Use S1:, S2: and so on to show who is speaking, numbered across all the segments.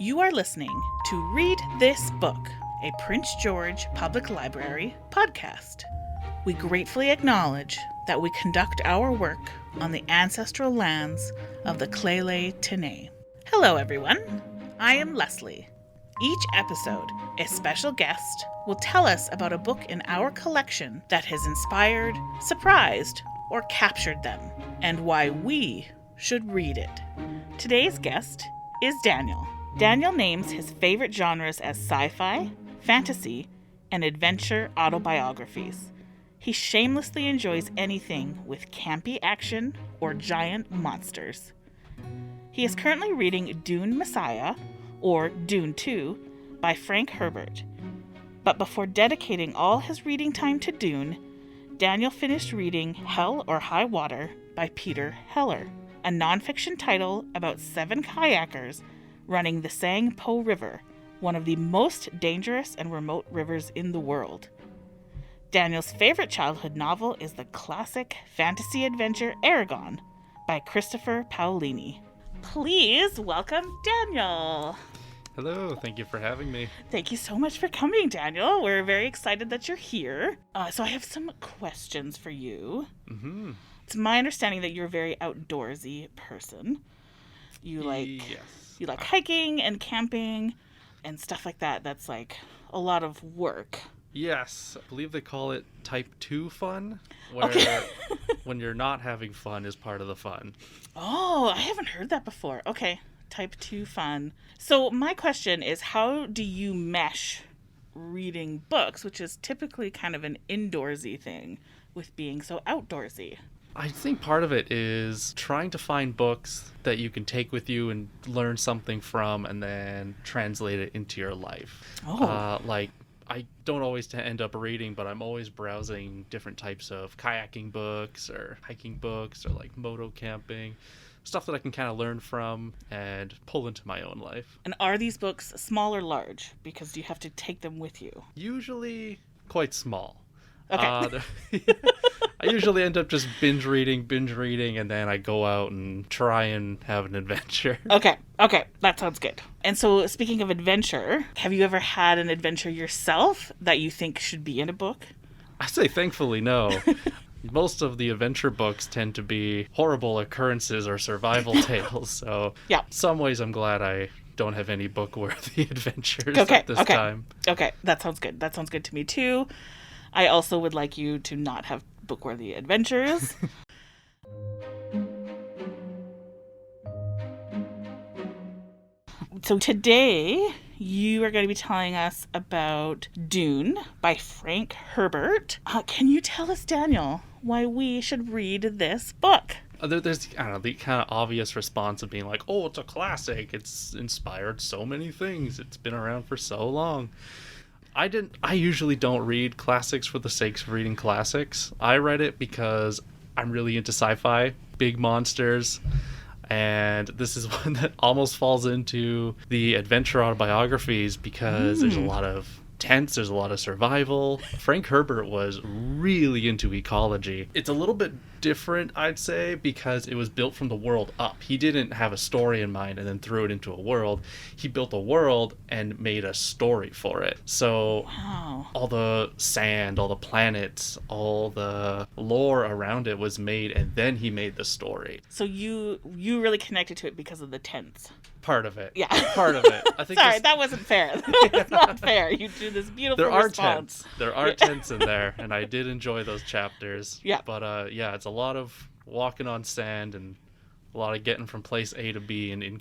S1: You are listening to Read This Book, a Prince George Public Library podcast. We gratefully acknowledge that we conduct our work on the ancestral lands of the Lheidli T'enneh. Hello, everyone. I am Leslie. Each episode, a special guest will tell us about a book in our collection that has inspired, surprised, or captured them, and why we should read it. Today's guest is Daniel. Daniel names his favorite genres as sci-fi, fantasy, and adventure autobiographies. He shamelessly enjoys anything with campy action or giant monsters. He is currently reading Dune Messiah, or Dune 2, by Frank Herbert. But before dedicating all his reading time to Dune, Daniel finished reading Hell or High Water by Peter Heller, a nonfiction title about 7 kayakers running the Sang Po River, one of the most dangerous and remote rivers in the world. Daniel's favorite childhood novel is the classic fantasy adventure Aragon by Christopher Paolini. Please welcome Daniel.
S2: Hello, thank you for having me.
S1: Thank you so much for coming, Daniel. We're very excited that you're here. So I have some questions for you.
S2: Mm-hmm.
S1: It's my understanding that you're a very outdoorsy person. You like hiking and camping and stuff like that. That's like a lot of work.
S2: Yes, I believe they call it type 2 fun, where when you're not having fun is part of the fun.
S1: Oh, I haven't heard that before. Okay, type 2 fun. So my question is, how do you mesh reading books, which is typically kind of an indoorsy thing, with being so outdoorsy?
S2: I think part of it is trying to find books that you can take with you and learn something from and then translate it into your life. I don't always end up reading, but I'm always browsing different types of kayaking books or hiking books or like moto camping, stuff that I can kind of learn from and pull into my own life.
S1: And are these books small or large? Because you have to take them with you.
S2: Usually quite small.
S1: Okay.
S2: I usually end up just binge reading, and then I go out and try and have an adventure.
S1: Okay, that sounds good. And so, speaking of adventure, have you ever had an adventure yourself that you think should be in a book?
S2: I say thankfully no. Most of the adventure books tend to be horrible occurrences or survival tales, so
S1: yeah.
S2: In some ways I'm glad I don't have any book-worthy adventures at this time.
S1: Okay, that sounds good. That sounds good to me too. I also would like you to not have book-worthy adventures. So today, you are going to be telling us about Dune by Frank Herbert. Can you tell us, Daniel, why we should read this book?
S2: There's, I don't know, the kind of obvious response of being like, oh, it's a classic. It's inspired so many things. It's been around for so long. I usually don't read classics for the sake of reading classics. I read it because I'm really into sci-fi, big monsters, and this is one that almost falls into the adventure autobiographies because there's a lot of tents, there's a lot of survival. Frank Herbert was really into ecology. It's a little bit different, I'd say, because it was built from the world up. He didn't have a story in mind and then threw it into a world. He built a world and made a story for it. So all the sand, all the planets, all the lore around it was made, and then he made the story.
S1: So you really connected to it because of the tents.
S2: Part of it.
S1: Yeah.
S2: Part of it. I think
S1: Sorry, that wasn't fair. That's not fair. You do this beautiful response.
S2: There are tents in there, and I did enjoy those chapters.
S1: Yeah.
S2: But it's a lot of walking on sand and a lot of getting from place A to B in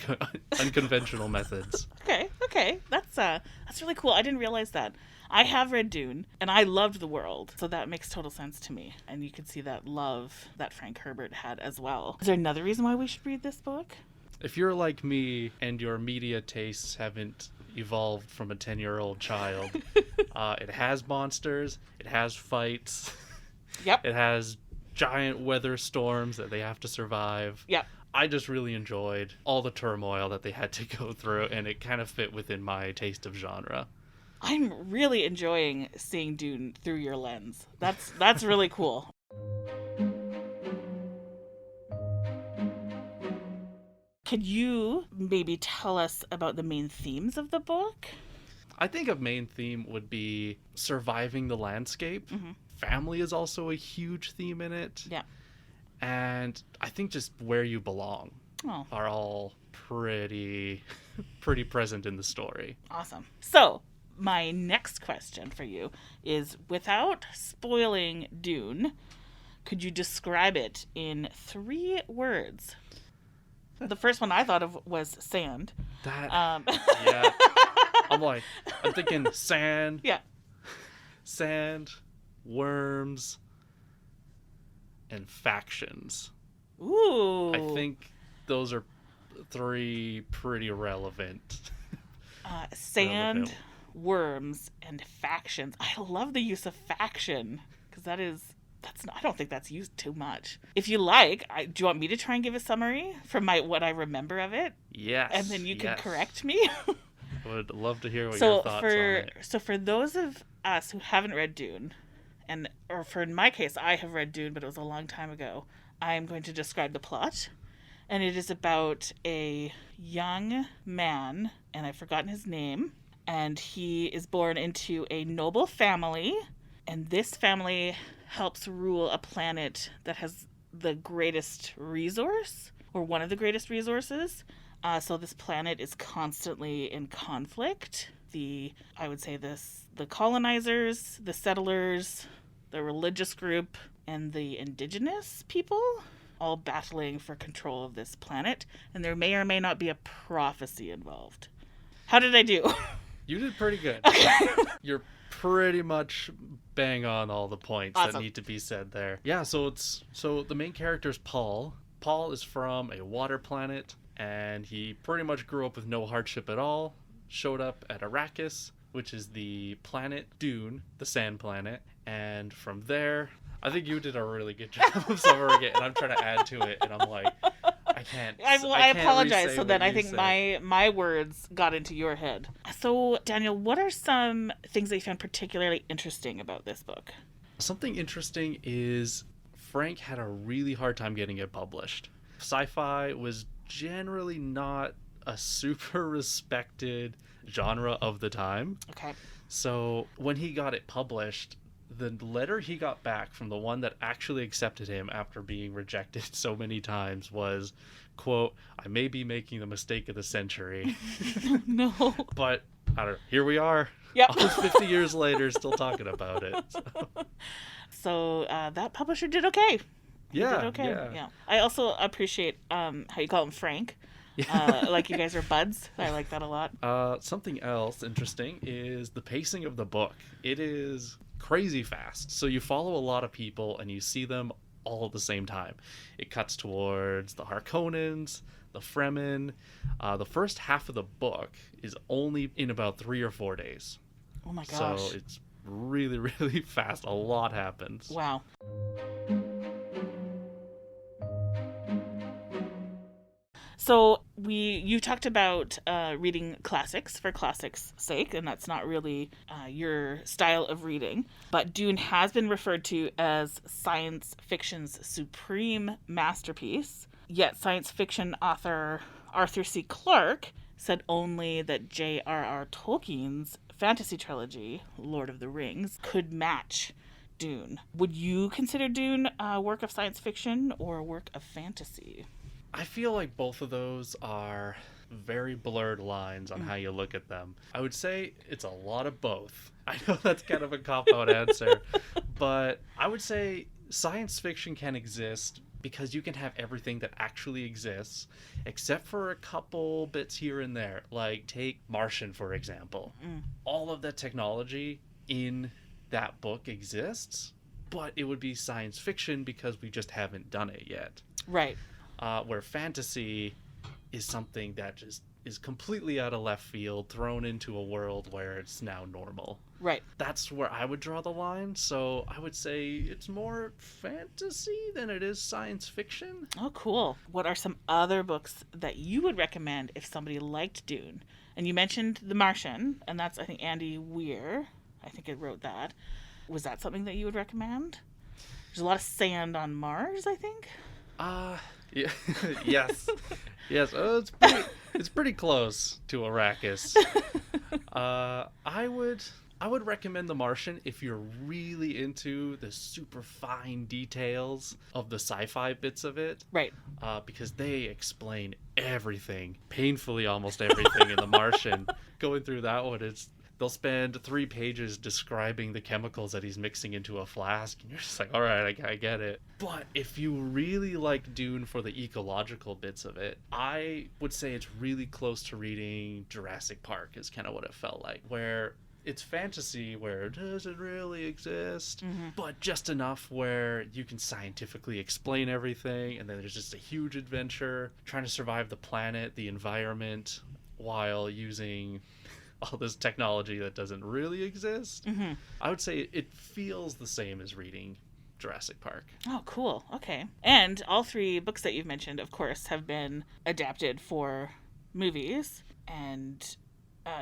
S2: unconventional methods.
S1: Okay. That's really cool. I didn't realize that. I have read Dune, and I loved the world, so that makes total sense to me. And you can see that love that Frank Herbert had as well. Is there another reason why we should read this book?
S2: If you're like me and your media tastes haven't evolved from a 10-year-old child, it has monsters, it has fights,
S1: yep.
S2: It has giant weather storms that they have to survive.
S1: Yep.
S2: I just really enjoyed all the turmoil that they had to go through, and it kind of fit within my taste of genre.
S1: I'm really enjoying seeing Dune through your lens. That's really cool. Could you maybe tell us about the main themes of the book?
S2: I think a main theme would be surviving the landscape. Family is also a huge theme in it.
S1: Yeah.
S2: And I think just where you belong are all pretty present in the story.
S1: Awesome. So, my next question for you is, without spoiling Dune, could you describe it in 3 words? The first one I thought of was sand.
S2: Yeah. I'm thinking sand.
S1: Yeah.
S2: Sand, worms, and factions.
S1: Ooh.
S2: I think those are 3 pretty relevant.
S1: Sand, worms, and factions. I love the use of faction because that's not, I don't think that's used too much. If you like, do you want me to try and give a summary from what I remember of it?
S2: Yes.
S1: And then you can correct me.
S2: I would love to hear what your thoughts on it.
S1: So for those of us who haven't read Dune, or for in my case, I have read Dune, but it was a long time ago, I am going to describe the plot. And it is about a young man, and I've forgotten his name, and he is born into a noble family, and this family helps rule a planet that has the greatest resource, or one of the greatest resources. So this planet is constantly in conflict. The colonizers, the settlers, the religious group, and the indigenous people all battling for control of this planet, and there may or may not be a prophecy involved. How did I do?
S2: You did pretty good.
S1: Okay.
S2: You're pretty much bang on all the points
S1: Awesome.
S2: that need to be said there. Yeah, so the main character is Paul. Paul is from a water planet, and he pretty much grew up with no hardship at all. Showed up at Arrakis, which is the planet Dune, the sand planet, and from there, I think you did a really good job of summarizing it, and I'm trying to add to it, and I'm like, I can't.
S1: I apologize. So then I think
S2: said.
S1: my words got into your head. So Daniel, what are some things that you found particularly interesting about this book?
S2: Something interesting is Frank had a really hard time getting it published. Sci-fi was generally not a super respected genre of the time.
S1: Okay.
S2: So when he got it published, the letter he got back from the one that actually accepted him after being rejected so many times was, quote, "I may be making the mistake of the century."
S1: No.
S2: But I don't know. Here we are.
S1: Yep.
S2: Almost 50 years later, still talking about it.
S1: So that publisher did okay. He
S2: Yeah,
S1: did okay.
S2: yeah.
S1: I also appreciate how you call him Frank. Like you guys are buds. I like that a lot.
S2: Something else interesting is the pacing of the book. It is crazy fast. So you follow a lot of people and you see them all at the same time. It cuts towards the Harkonnens, the Fremen. The first half of the book is only in about 3 or 4 days.
S1: Oh my gosh.
S2: So it's really, really fast. A lot happens.
S1: Wow. So you talked about reading classics for classics' sake, and that's not really your style of reading. But Dune has been referred to as science fiction's supreme masterpiece. Yet science fiction author Arthur C. Clarke said only that J.R.R. Tolkien's fantasy trilogy, Lord of the Rings, could match Dune. Would you consider Dune a work of science fiction or a work of fantasy?
S2: I feel like both of those are very blurred lines on how you look at them. I would say it's a lot of both. I know that's kind of a cop-out answer, but I would say science fiction can exist because you can have everything that actually exists, except for a couple bits here and there. Like, take Martian, for example. All of that technology in that book exists, but it would be science fiction because we just haven't done it yet.
S1: Right.
S2: Where fantasy is something that just is completely out of left field, thrown into a world where it's now normal.
S1: Right.
S2: That's where I would draw the line. So I would say it's more fantasy than it is science fiction.
S1: Oh, cool. What are some other books that you would recommend if somebody liked Dune? And you mentioned The Martian, and that's, I think, Andy Weir. I think it wrote that. Was that something that you would recommend? There's a lot of sand on Mars, I think.
S2: Yeah. Yes. Yes. Oh, it's pretty close to Arrakis. I would recommend The Martian if you're really into the super fine details of the sci-fi bits of it.
S1: Right.
S2: Because they explain everything, painfully almost everything in The Martian. Going through that one, they'll spend 3 pages describing the chemicals that he's mixing into a flask, and you're just like, all right, I get it. But if you really like Dune for the ecological bits of it, I would say it's really close to reading Jurassic Park is kind of what it felt like, where it's fantasy where it doesn't really exist, but just enough where you can scientifically explain everything, and then there's just a huge adventure trying to survive the planet, the environment, while using all this technology that doesn't really exist. I would say it feels the same as reading Jurassic Park.
S1: Oh, cool. Okay. And all 3 books that you've mentioned, of course, have been adapted for movies, and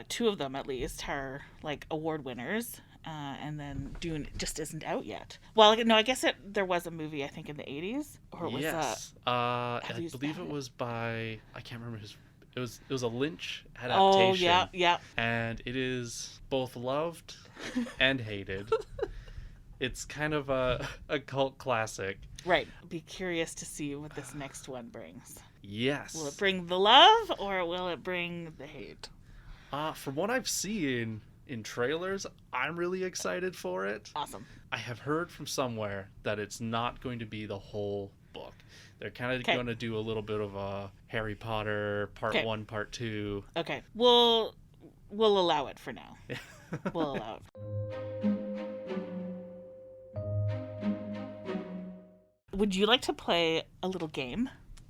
S1: 2 of them at least are like award winners, and then Dune just isn't out yet. Well, no, I guess there was a movie, I think, in the 80s, or it was
S2: yes. I believe it was by, I can't remember his. It was a Lynch adaptation.
S1: Oh, yeah.
S2: And it is both loved and hated. It's kind of a cult classic.
S1: Right. Be curious to see what this next one brings.
S2: Yes.
S1: Will it bring the love, or will it bring the hate?
S2: From what I've seen in trailers, I'm really excited for it.
S1: Awesome.
S2: I have heard from somewhere that it's not going to be the whole book. They're kind of going to do a little bit of a Harry Potter part 1, part 2.
S1: Okay. We'll allow it for now. We'll allow it. Would you like to play a little game?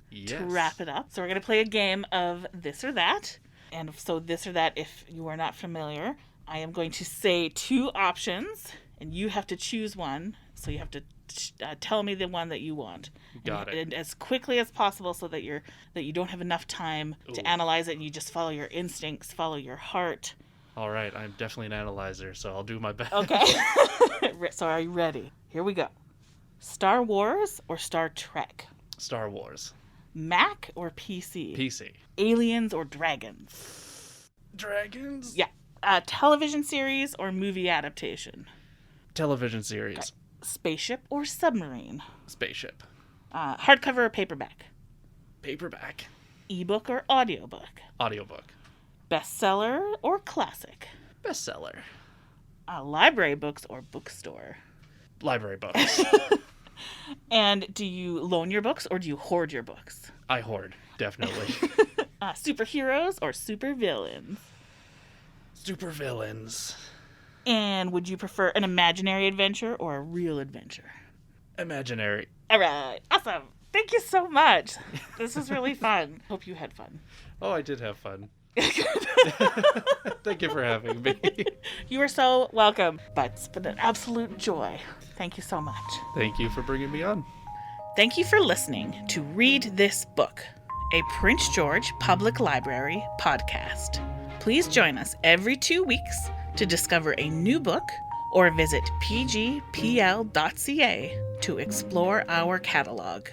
S2: Yes.
S1: To wrap it up? So we're going to play a game of this or that. And so this or that, if you are not familiar, I am going to say 2 options, and you have to choose one. So you have to tell me the one that you want.
S2: Got it.
S1: And as quickly as possible, so that you don't have enough time to analyze it, and you just follow your instincts, follow your heart.
S2: All right, I'm definitely an analyzer, so I'll do my best.
S1: Okay. So are you ready? Here we go. Star Wars or Star Trek?
S2: Star Wars.
S1: Mac or PC?
S2: PC.
S1: Aliens or dragons?
S2: Dragons?
S1: Yeah. Television series or movie adaptation?
S2: Television series.
S1: Okay. Spaceship or submarine?
S2: Spaceship.
S1: Hardcover or paperback?
S2: Paperback.
S1: Ebook or audiobook?
S2: Audiobook.
S1: Bestseller or classic?
S2: Bestseller.
S1: Library books or bookstore?
S2: Library books.
S1: And do you loan your books or do you hoard your books?
S2: I hoard, definitely.
S1: Superheroes or supervillains?
S2: Supervillains.
S1: And would you prefer an imaginary adventure or a real adventure?
S2: Imaginary.
S1: All right. Awesome. Thank you so much. This was really fun. Hope you had fun.
S2: Oh, I did have fun. Thank you for having me.
S1: You are so welcome. But it's been an absolute joy. Thank you so much.
S2: Thank you for bringing me on.
S1: Thank you for listening to Read This Book, a Prince George Public Library podcast. Please join us every 2 weeks to discover a new book or visit pgpl.ca to explore our catalog.